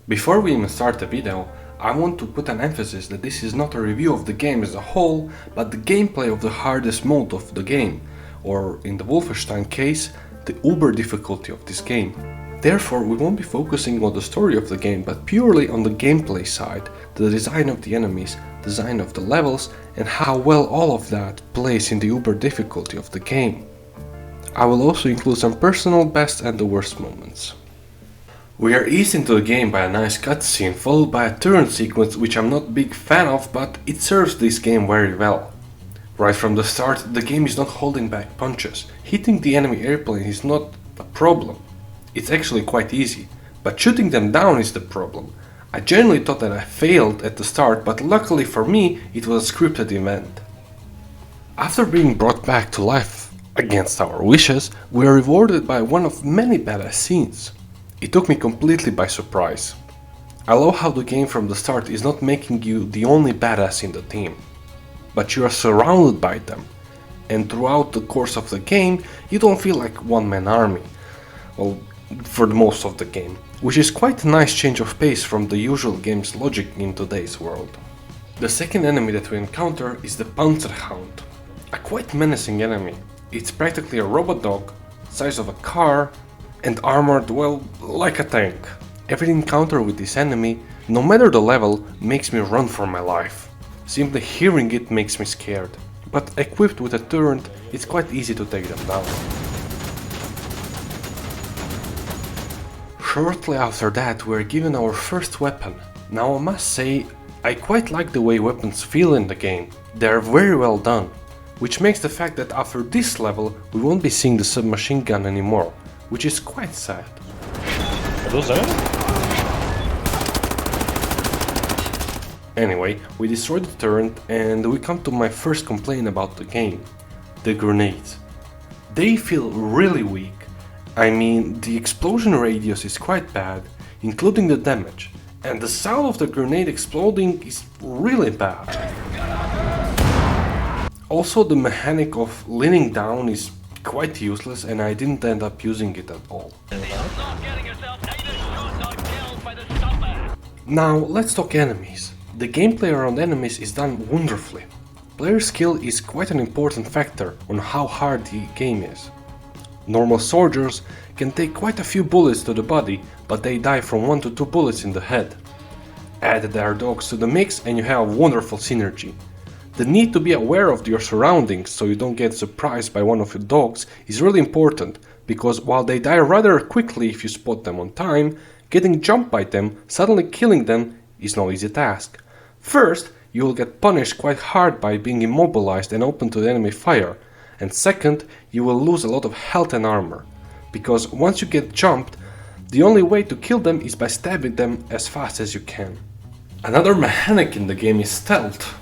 Before we even start the video, I want to put an emphasis that this is not a review of the game as a whole, but the gameplay of the hardest mode of the game, or in the Wolfenstein case, the uber difficulty of this game. Therefore, we won't be focusing on the story of the game, but purely on the gameplay side, the design of the enemies, design of the levels, and how well all of that plays in the uber difficulty of the game. I will also include some personal best and the worst moments. We are eased into the game by a nice cutscene followed by a turn sequence which I'm not a big fan of, but it serves this game very well. Right from the start, the game is not holding back punches. Hitting the enemy airplane is not a problem. It's actually quite easy, but shooting them down is the problem. I genuinely thought that I failed at the start, but luckily for me it was a scripted event. After being brought back to life against our wishes, we are rewarded by one of many badass scenes. It took me completely by surprise. I love how the game from the start is not making you the only badass in the team, but you are surrounded by them, and throughout the course of the game you don't feel like one-man army, well, for most of the game, which is quite a nice change of pace from the usual game's logic in today's world. The second enemy that we encounter is the Pouncer Hound, a quite menacing enemy. It's practically a robot dog, size of a car, and armored, well, like a tank. Every encounter with this enemy, no matter the level, makes me run for my life. Simply hearing it makes me scared, but equipped with a turret, it's quite easy to take them down. Shortly after that, we're given our first weapon. Now I must say, I quite like the way weapons feel in the game. They are very well done, which makes the fact that after this level we won't be seeing the submachine gun anymore, which is quite sad. Are those enemies? Anyway, we destroyed the turret and we come to my first complaint about the game. The grenades. They feel really weak. I mean, the explosion radius is quite bad, including the damage, and the sound of the grenade exploding is really bad. Also, the mechanic of leaning down is quite useless and I didn't end up using it at all. Now let's talk enemies. The gameplay around enemies is done wonderfully. Player skill is quite an important factor on how hard the game is. Normal soldiers can take quite a few bullets to the body, but they die from 1 to 2 bullets in the head. Add their dogs to the mix and you have wonderful synergy. The need to be aware of your surroundings so you don't get surprised by one of your dogs is really important, because while they die rather quickly if you spot them on time, getting jumped by them, suddenly killing them is no easy task. First, you will get punished quite hard by being immobilized and open to the enemy fire, and second, you will lose a lot of health and armor, because once you get jumped, the only way to kill them is by stabbing them as fast as you can. Another mechanic in the game is stealth.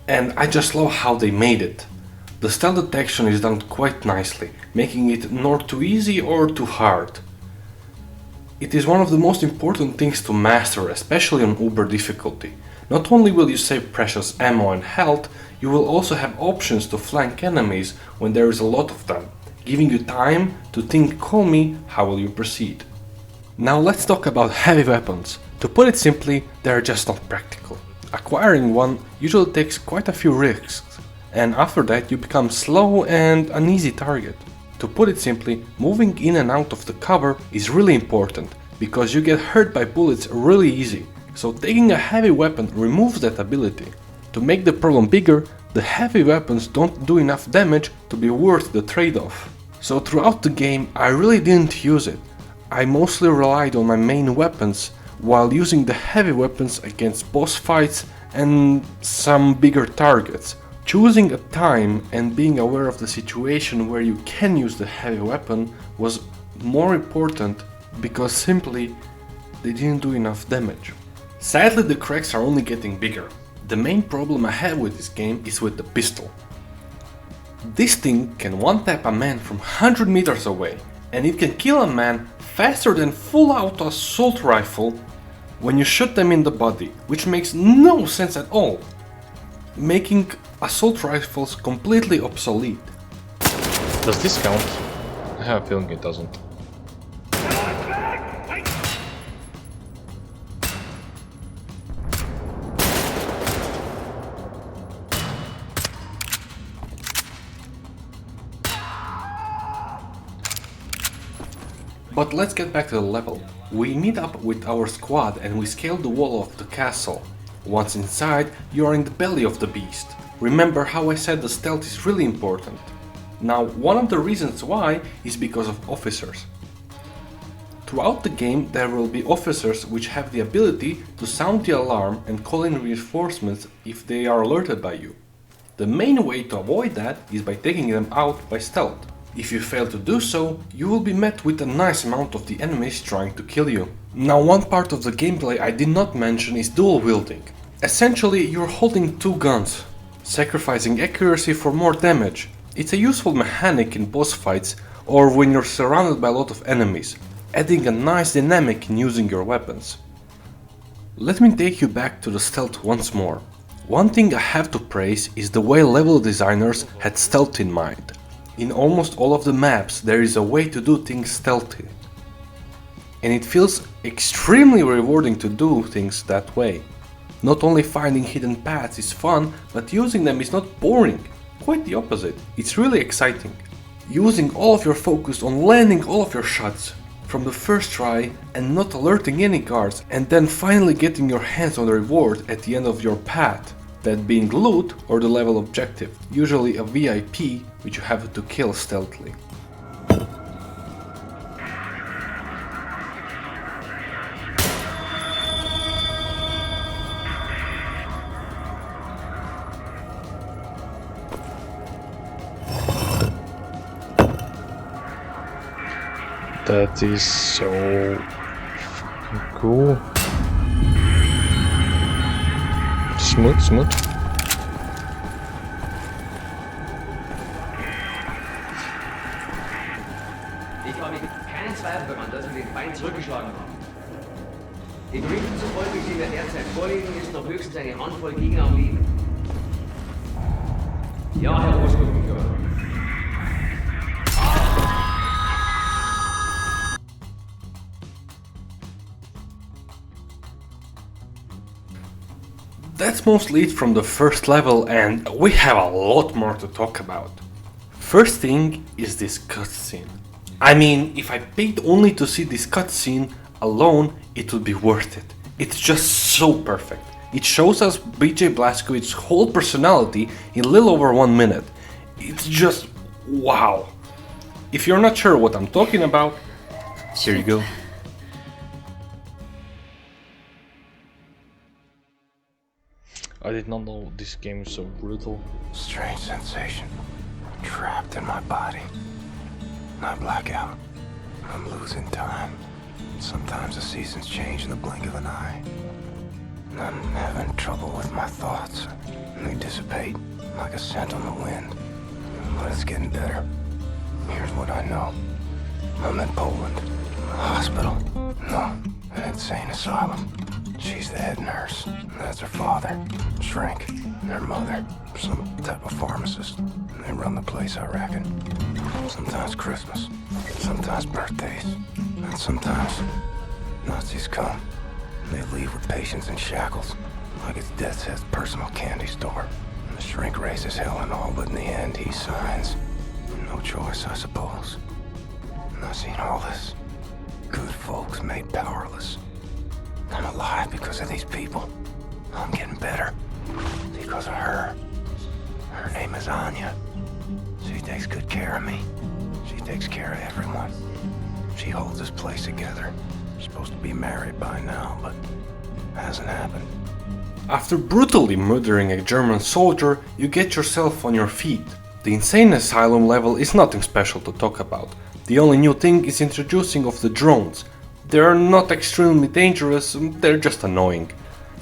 And I just love how they made it. The stealth detection is done quite nicely, making it nor too easy or too hard. It is one of the most important things to master, especially on uber difficulty. Not only will you save precious ammo and health, you will also have options to flank enemies when there is a lot of them, giving you time to think calmly how will you proceed. Now let's talk about heavy weapons. To put it simply, they are just not practical. Acquiring one usually takes quite a few risks, and after that you become slow and an easy target. To put it simply, moving in and out of the cover is really important, because you get hurt by bullets really easy, so taking a heavy weapon removes that ability. To make the problem bigger, the heavy weapons don't do enough damage to be worth the trade-off. So throughout the game I really didn't use it. I mostly relied on my main weapons, while using the heavy weapons against boss fights and some bigger targets. Choosing a time and being aware of the situation where you can use the heavy weapon was more important, because simply they didn't do enough damage. Sadly, the cracks are only getting bigger. The main problem I have with this game is with the pistol. This thing can one-tap a man from 100 meters away, and it can kill a man faster than full-auto assault rifle when you shoot them in the body, which makes no sense at all, making assault rifles completely obsolete. Does this count? I have a feeling it doesn't. But let's get back to the level. We meet up with our squad and we scale the wall of the castle. Once inside, you are in the belly of the beast. Remember how I said the stealth is really important? Now, one of the reasons why is because of officers. Throughout the game, there will be officers which have the ability to sound the alarm and call in reinforcements if they are alerted by you. The main way to avoid that is by taking them out by stealth. If you fail to do so, you will be met with a nice amount of the enemies trying to kill you. Now, one part of the gameplay I did not mention is dual wielding. Essentially, you're holding two guns, sacrificing accuracy for more damage. It's a useful mechanic in boss fights or when you're surrounded by a lot of enemies, adding a nice dynamic in using your weapons. Let me take you back to the stealth once more. One thing I have to praise is the way level designers had stealth in mind. In almost all of the maps there is a way to do things stealthy. And it feels extremely rewarding to do things that way. Not only finding hidden paths is fun, but using them is not boring. Quite the opposite, it's really exciting. Using all of your focus on landing all of your shots from the first try and not alerting any guards, and then finally getting your hands on the reward at the end of your path, that being loot or the level objective, usually a VIP which you have to kill stealthily. That is so fucking cool. Smooth, smooth. Ich war mir keinen Zweifel daran, dass wir den Feind zurückgeschlagen haben. Den Berichten zufolge, die mir derzeit vorliegen, ist noch höchstens eine Handvoll Gegner am Leben. Ja, Herr Oberstgruppenführer. That's mostly it from the first level, and we have a lot more to talk about. First thing is this cutscene. I mean, if I paid only to see this cutscene alone, it would be worth it. It's just so perfect. It shows us BJ Blazkowicz's whole personality in a little over 1 minute. It's just wow. If you're not sure what I'm talking about, here you go. I did not know this game is so brutal. Strange sensation. Trapped in my body. I black out. I'm losing time. Sometimes the seasons change in the blink of an eye. I'm having trouble with my thoughts. They dissipate like a scent on the wind. But it's getting better. Here's what I know. I'm in Poland. A hospital. No, an insane asylum. She's the head nurse. That's her father. Shrink. Her mother. Some type of pharmacist. They run the place, I reckon. Sometimes Christmas. Sometimes birthdays. And sometimes Nazis come. They leave with patients in shackles. Like it's Death's Head's personal candy store. And the shrink raises hell and all, but in the end he signs. No choice, I suppose. And I've seen all this. Good folks made powerless. I'm alive because of these people. I'm getting better because of her. Her name is Anya. She takes good care of me. She takes care of everyone. She holds this place together. Supposed to be married by now, but hasn't happened. After brutally murdering a German soldier, you get yourself on your feet. The insane asylum level is nothing special to talk about. The only new thing is introducing of the drones. They're not extremely dangerous, they're just annoying.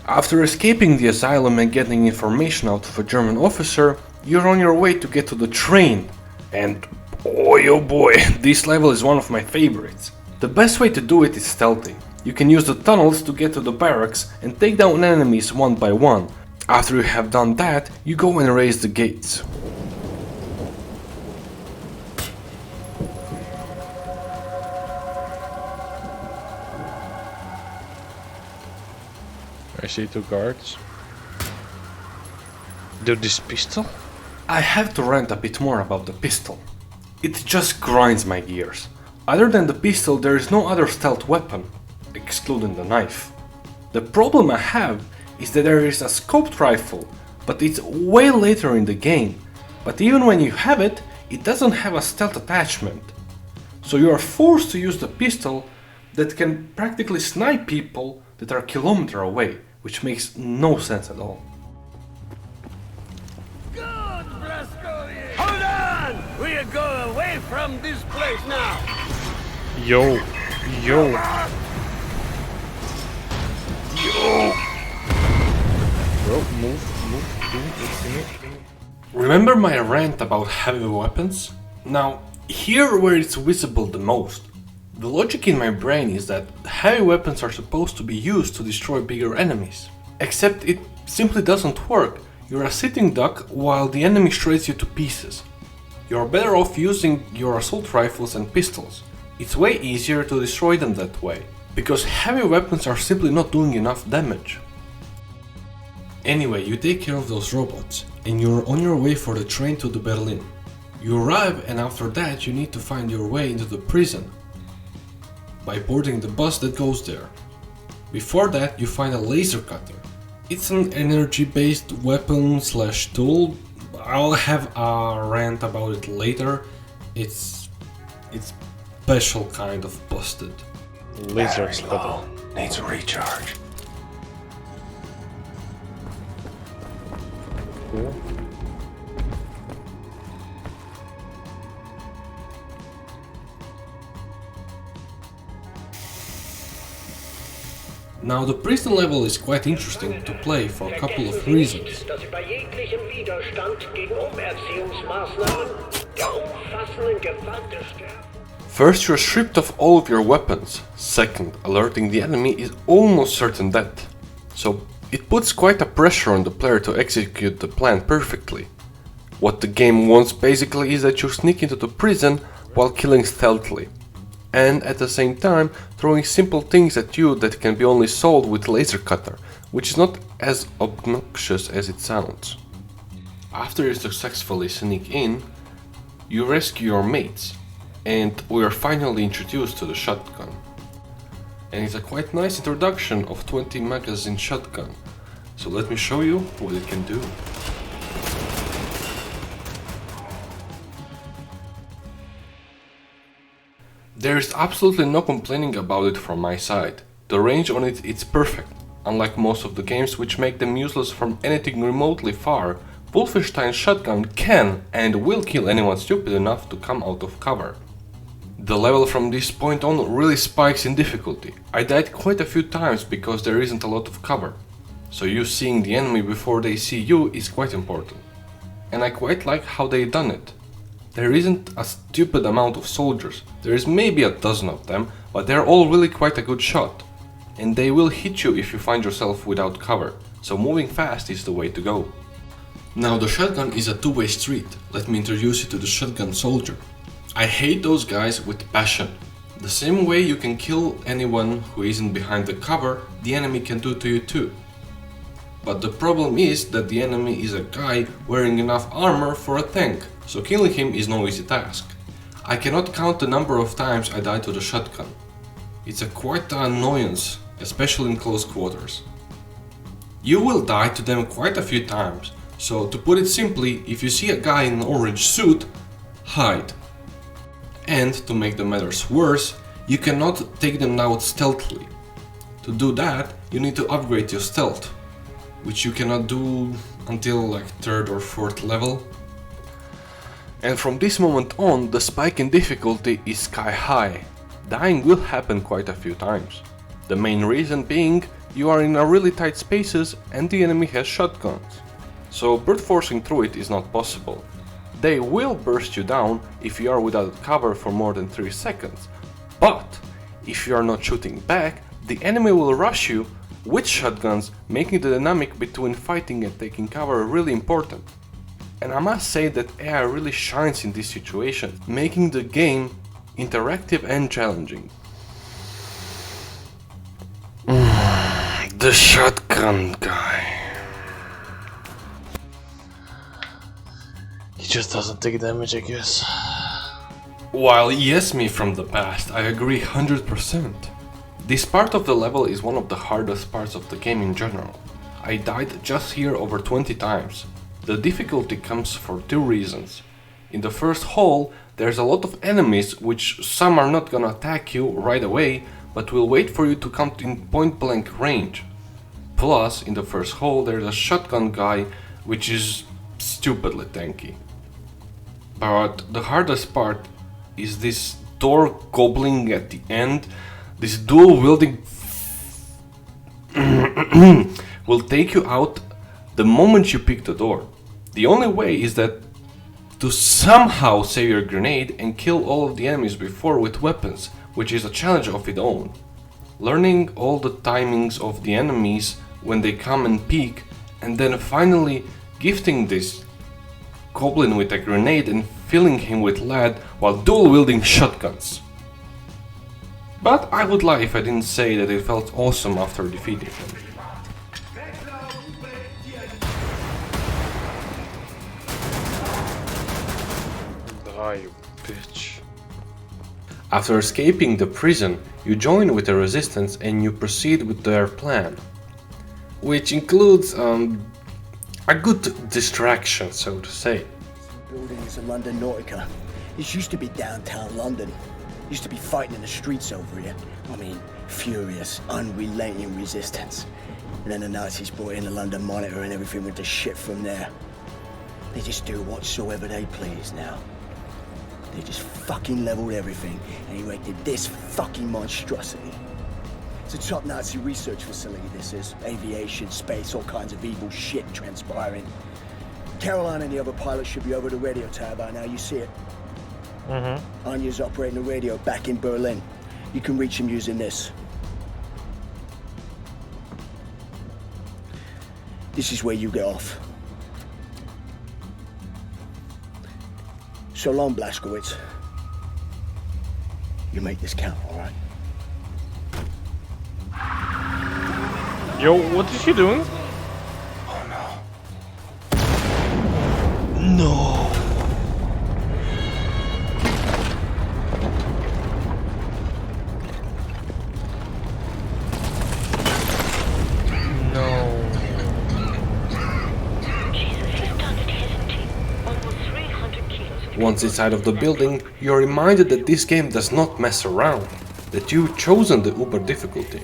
After escaping the asylum and getting information out of a German officer, you're on your way to get to the train. And boy oh boy, this level is one of my favorites. The best way to do it is stealthy. You can use the tunnels to get to the barracks and take down enemies one by one. After you have done that, you go and raise the gates. I see 2 guards. Dude, this pistol? I have to rant a bit more about the pistol. It just grinds my gears. Other than the pistol, there is no other stealth weapon, excluding the knife. The problem I have is that there is a scoped rifle, but it's way later in the game. But even when you have it, it doesn't have a stealth attachment. So you are forced to use the pistol that can practically snipe people that are a kilometer away, which makes no sense at all. Hold on! We'll go away from this place now! Yo. Bro, move. Remember my rant about heavy weapons? Now, here where it's visible the most. The logic in my brain is that heavy weapons are supposed to be used to destroy bigger enemies. Except it simply doesn't work. You're a sitting duck while the enemy shreds you to pieces. You're better off using your assault rifles and pistols. It's way easier to destroy them that way, because heavy weapons are simply not doing enough damage. Anyway, you take care of those robots, and you're on your way for the train to the Berlin. You arrive, and after that you need to find your way into the prison by boarding the bus that goes there. Before that, you find a laser cutter. It's an energy-based weapon / tool. I'll have a rant about it later. It's special kind of busted. Laser Battery's cutter. low. Needs a recharge. Cool. Now the prison level is quite interesting to play for a couple of reasons. Dass bei jeglichem Widerstand gegen Umerziehungsmaßnahmen der umfassenden Gewalt des Sterbens. First, you're stripped of all of your weapons. Second, alerting the enemy is almost certain death. So it puts quite a pressure on the player to execute the plan perfectly. What the game wants basically is that you sneak into the prison while killing stealthily. And at the same time throwing simple things at you that can be only solved with laser cutter, which is not as obnoxious as it sounds. After you successfully sneak in, you rescue your mates, and we are finally introduced to the shotgun. And it's a quite nice introduction of 20 magazine shotgun, so let me show you what it can do. There is absolutely no complaining about it from my side. The range on it is perfect. Unlike most of the games which make them useless from anything remotely far, Wolfenstein shotgun can and will kill anyone stupid enough to come out of cover. The level from this point on really spikes in difficulty. I died quite a few times because there isn't a lot of cover. So you seeing the enemy before they see you is quite important. And I quite like how they done it. There isn't a stupid amount of soldiers. There is maybe a dozen of them, but they're all really quite a good shot. And they will hit you if you find yourself without cover, so moving fast is the way to go. Now the shotgun is a two-way street. Let me introduce you to the shotgun soldier. I hate those guys with passion. The same way you can kill anyone who isn't behind the cover, the enemy can do to you too. But the problem is that the enemy is a guy wearing enough armor for a tank, so killing him is no easy task. I cannot count the number of times I died to the shotgun. It's a quite an annoyance, especially in close quarters. You will die to them quite a few times, so to put it simply, if you see a guy in an orange suit, hide. And to make the matters worse, you cannot take them out stealthily. To do that, you need to upgrade your stealth, which you cannot do until like 3rd or 4th level. And from this moment on, the spike in difficulty is sky high. Dying will happen quite a few times. The main reason being, you are in a really tight spaces and the enemy has shotguns. So brute forcing through it is not possible. They will burst you down if you are without cover for more than 3 seconds. But if you are not shooting back, the enemy will rush you with shotguns, making the dynamic between fighting and taking cover really important. And I must say that AI really shines in this situation, making the game interactive and challenging. The shotgun guy. He just doesn't take damage, I guess. While yes me from the past, I agree 100%. This part of the level is one of the hardest parts of the game in general. I died just here over 20 times. The difficulty comes for two reasons. In the first hall, there's a lot of enemies, which some are not gonna attack you right away, but will wait for you to come in point blank range. Plus, in the first hall, there's a shotgun guy, which is stupidly tanky. But the hardest part is this door gobbling at the end. This dual wielding will take you out the moment you pick the door. The only way is that to somehow save your grenade and kill all of the enemies before with weapons, which is a challenge of its own. Learning all the timings of the enemies when they come and peek, and then finally gifting this goblin with a grenade and filling him with lead while dual wielding shotguns. But I would lie if I didn't say that it felt awesome after defeating him. Die, you bitch. After escaping the prison, you join with the resistance and you proceed with their plan, which includes a good distraction, so to say. Building is a London Nautica. This used to be downtown London. Used to be fighting in the streets over here. I mean, furious, unrelenting resistance. And then the Nazis brought in the London Monitor and everything went to shit from there. They just do whatsoever they please now. They just fucking leveled everything and erected this fucking monstrosity. It's a top Nazi research facility, this is. Aviation, space, all kinds of evil shit transpiring. Caroline and the other pilots should be over the radio tower by now, you see it? Anya's operating the radio back in Berlin. You can reach him using this. This is where you get off. So long, Blazkowicz. You make this count, all right? Yo, what is she doing? Oh no. No! Once inside of the building, you're reminded that this game does not mess around, that you've chosen the uber difficulty,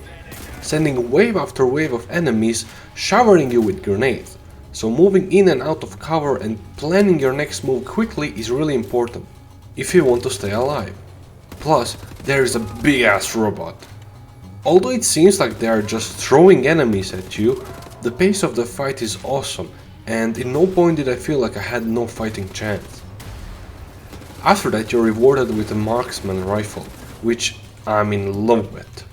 sending wave after wave of enemies showering you with grenades, so moving in and out of cover and planning your next move quickly is really important, if you want to stay alive. Plus, there is a big ass robot. Although it seems like they are just throwing enemies at you, the pace of the fight is awesome, and in no point did I feel like I had no fighting chance. After that, you're rewarded with a Marksman Rifle, which I'm in love with.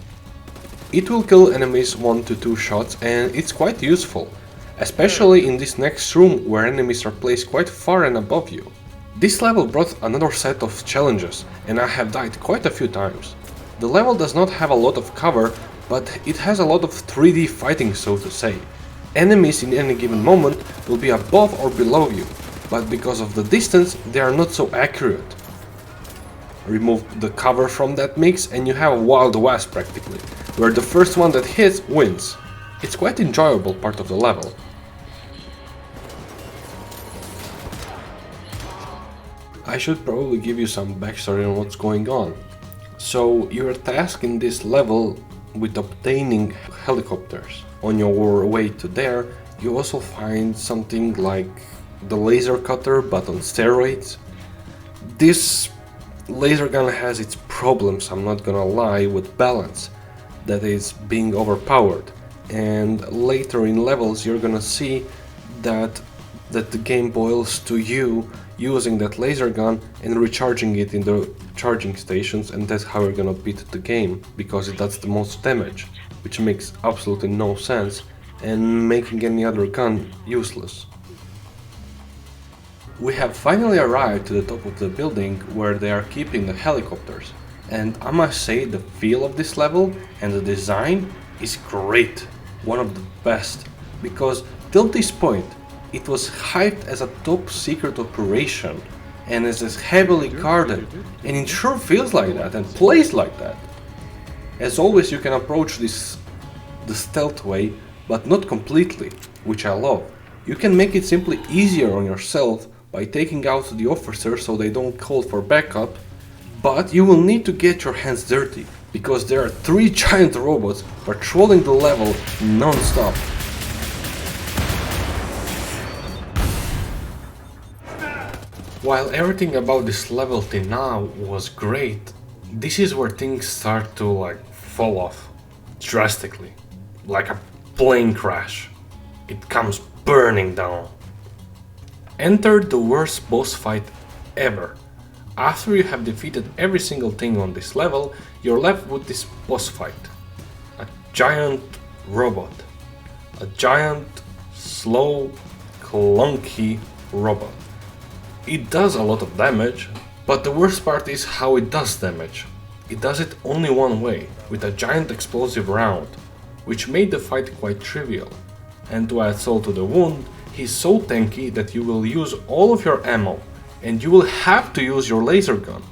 It will kill enemies 1 to 2 shots and it's quite useful, especially in this next room where enemies are placed quite far and above you. This level brought another set of challenges and I have died quite a few times. The level does not have a lot of cover, but it has a lot of 3D fighting, so to say. Enemies in any given moment will be above or below you, but because of the distance they are not so accurate. Remove the cover from that mix and you have a Wild West practically, where the first one that hits wins. It's quite enjoyable part of the level. I should probably give you some backstory on what's going on. So you're tasked in this level with obtaining helicopters. On your way to there, you also find something like the laser cutter but on steroids. This laser gun has its problems, I'm not gonna lie, with balance, that is being overpowered, and later in levels you're gonna see that the game boils to you using that laser gun and recharging it in the charging stations, and that's how you're gonna beat the game, because it does the most damage, which makes absolutely no sense and making any other gun useless. We have finally arrived to the top of the building where they are keeping the helicopters, and I must say the feel of this level and the design is great, one of the best, because till this point it was hyped as a top secret operation and is heavily guarded, and it sure feels like that and plays like that. As always, you can approach this the stealth way, but not completely, which I love. You can make it simply easier on yourself by taking out the officers so they don't call for backup, but you will need to get your hands dirty, because there are 3 giant robots patrolling the level non-stop. While everything about this level till now was great, this is where things start to fall off drastically, like a plane crash. It comes burning down. Enter the worst boss fight ever. After you have defeated every single thing on this level, you're left with this boss fight. A giant robot. A giant, slow, clunky robot. It does a lot of damage, but the worst part is how it does damage. It does it only one way, with a giant explosive round, which made the fight quite trivial. And to add salt to the wound, he's so tanky that you will use all of your ammo, and you will have to use your laser gun.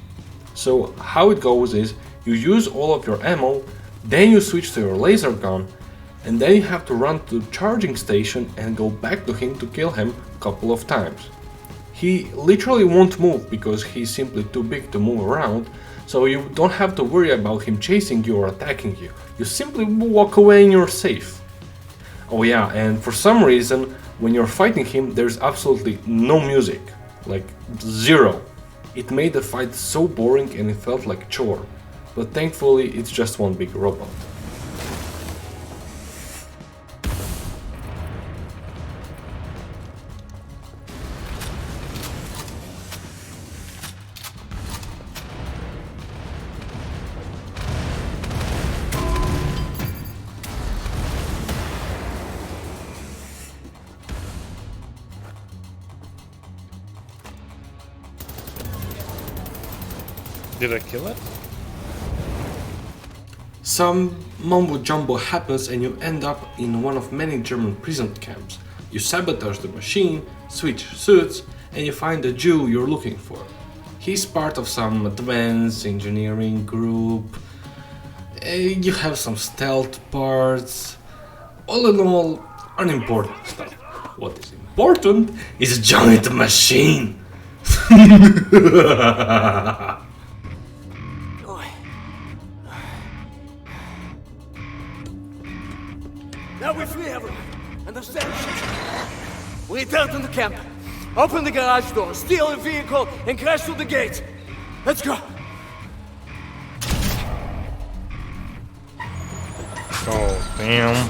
So how it goes is, you use all of your ammo, then you switch to your laser gun, and then you have to run to the charging station and go back to him to kill him a couple of times. He literally won't move because he's simply too big to move around, so you don't have to worry about him chasing you or attacking you. You simply walk away and you're safe. Oh yeah, and for some reason, when you're fighting him, there's absolutely no music. Like, zero. It made the fight so boring and it felt like a chore. But thankfully, it's just one big robot. Did I kill it? Some mumbo jumbo happens and you end up in one of many German prison camps. You sabotage the machine, switch suits, and you find the Jew you're looking for. He's part of some advanced engineering group. You have some stealth parts. All in all, unimportant stuff. What is important is a giant machine. Now we're free, everyone. Understand? We return to the camp. Open the garage door, steal a vehicle, and crash through the gate. Let's go. Oh, damn.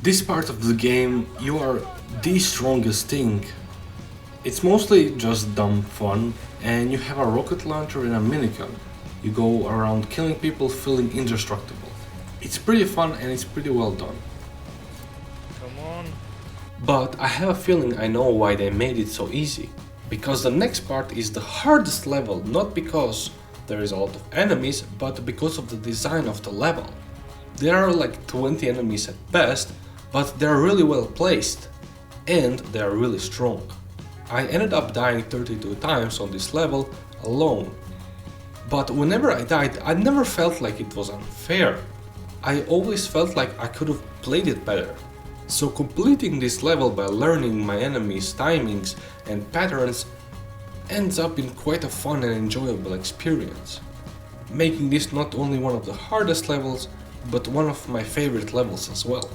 This part of the game, you are the strongest thing. It's mostly just dumb fun, and you have a rocket launcher and a minigun. You go around killing people feeling indestructible. It's pretty fun and it's pretty well done. Come on. But I have a feeling I know why they made it so easy. Because the next part is the hardest level, not because there is a lot of enemies, but because of the design of the level. There are like 20 enemies at best, but they're really well placed. And they are really strong. I ended up dying 32 times on this level alone. But whenever I died, I never felt like it was unfair. I always felt like I could have played it better. So completing this level by learning my enemies' timings and patterns ends up in quite a fun and enjoyable experience. Making this not only one of the hardest levels, but one of my favorite levels as well.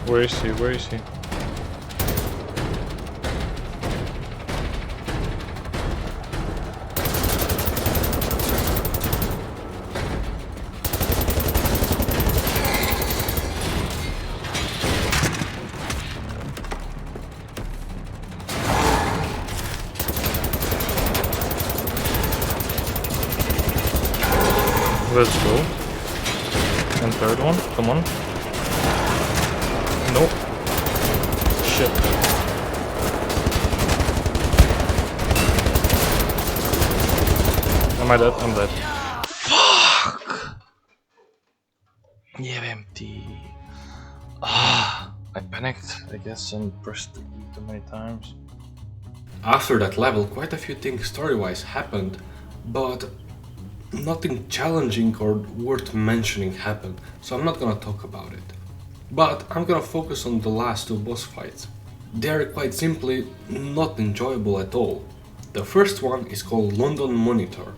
Where is he? Where is he? Let's go. And third one, come on. Nope. Shit. Am I dead? I'm dead. Fuck! Yeah, empty. I panicked, I guess, and pressed E too many times. After that level, quite a few things story-wise happened, but nothing challenging or worth mentioning happened, so I'm not gonna talk about it. But I'm gonna focus on the last two boss fights. They are quite simply not enjoyable at all. The first one is called London Monitor.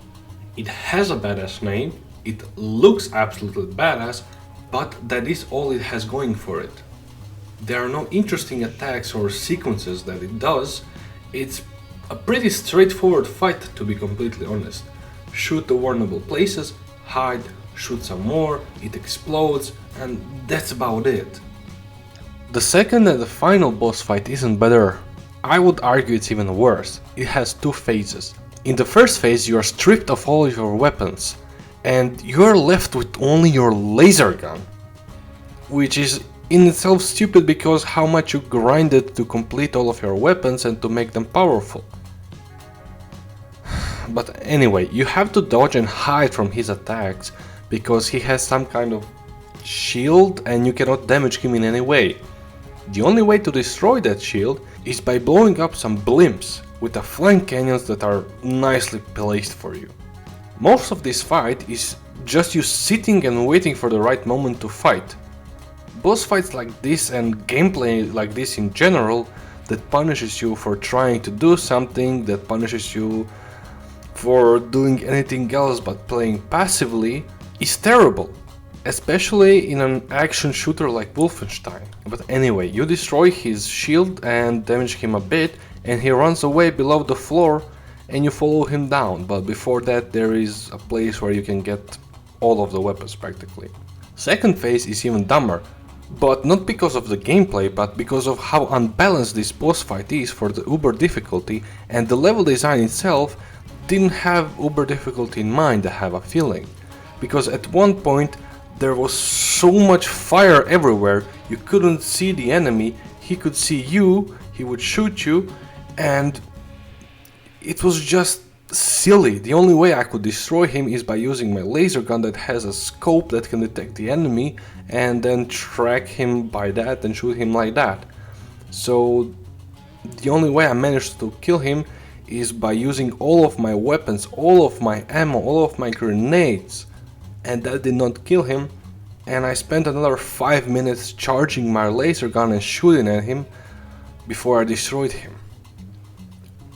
It has a badass name, it looks absolutely badass, but that is all it has going for it. There are no interesting attacks or sequences that it does. It's a pretty straightforward fight, to be completely honest. Shoot the vulnerable places, hide, shoot some more, it explodes, and that's about it. The second and the final boss fight isn't better. I would argue it's even worse. It has two phases. In the first phase you are stripped of all your weapons, and you are left with only your laser gun. Which is in itself stupid because how much you grinded to complete all of your weapons and to make them powerful. But anyway, you have to dodge and hide from his attacks because he has some kind of shield and you cannot damage him in any way. The only way to destroy that shield is by blowing up some blimps with the flank cannons that are nicely placed for you. Most of this fight is just you sitting and waiting for the right moment to fight. Boss fights like this and gameplay like this in general that punishes you for trying to do something, that punishes you for doing anything else but playing passively, is terrible. Especially in an action shooter like Wolfenstein. But anyway, you destroy his shield and damage him a bit, and he runs away below the floor and you follow him down, but before that there is a place where you can get all of the weapons practically. Second phase is even dumber, but not because of the gameplay, but because of how unbalanced this boss fight is for the uber difficulty, and the level design itself didn't have uber difficulty in mind, I have a feeling. Because at one point there was so much fire everywhere, you couldn't see the enemy, he could see you, he would shoot you, and it was just silly. The only way I could destroy him is by using my laser gun that has a scope that can detect the enemy and then track him by that and shoot him like that. So the only way I managed to kill him is by using all of my weapons, all of my ammo, all of my grenades, and that did not kill him, and I spent another 5 minutes charging my laser gun and shooting at him before I destroyed him.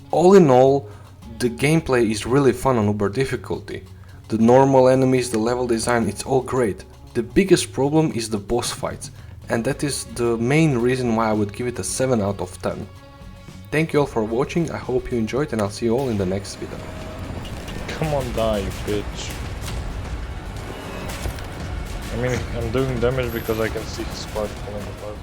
All in all, the gameplay is really fun on uber difficulty. The normal enemies, the level design, it's all great. The biggest problem is the boss fights, and that is the main reason why I would give it a 7 out of 10. Thank you all for watching, I hope you enjoyed, and I'll see you all in the next video. Come on, die, you bitch. I mean, I'm doing damage because I can see the squad falling apart.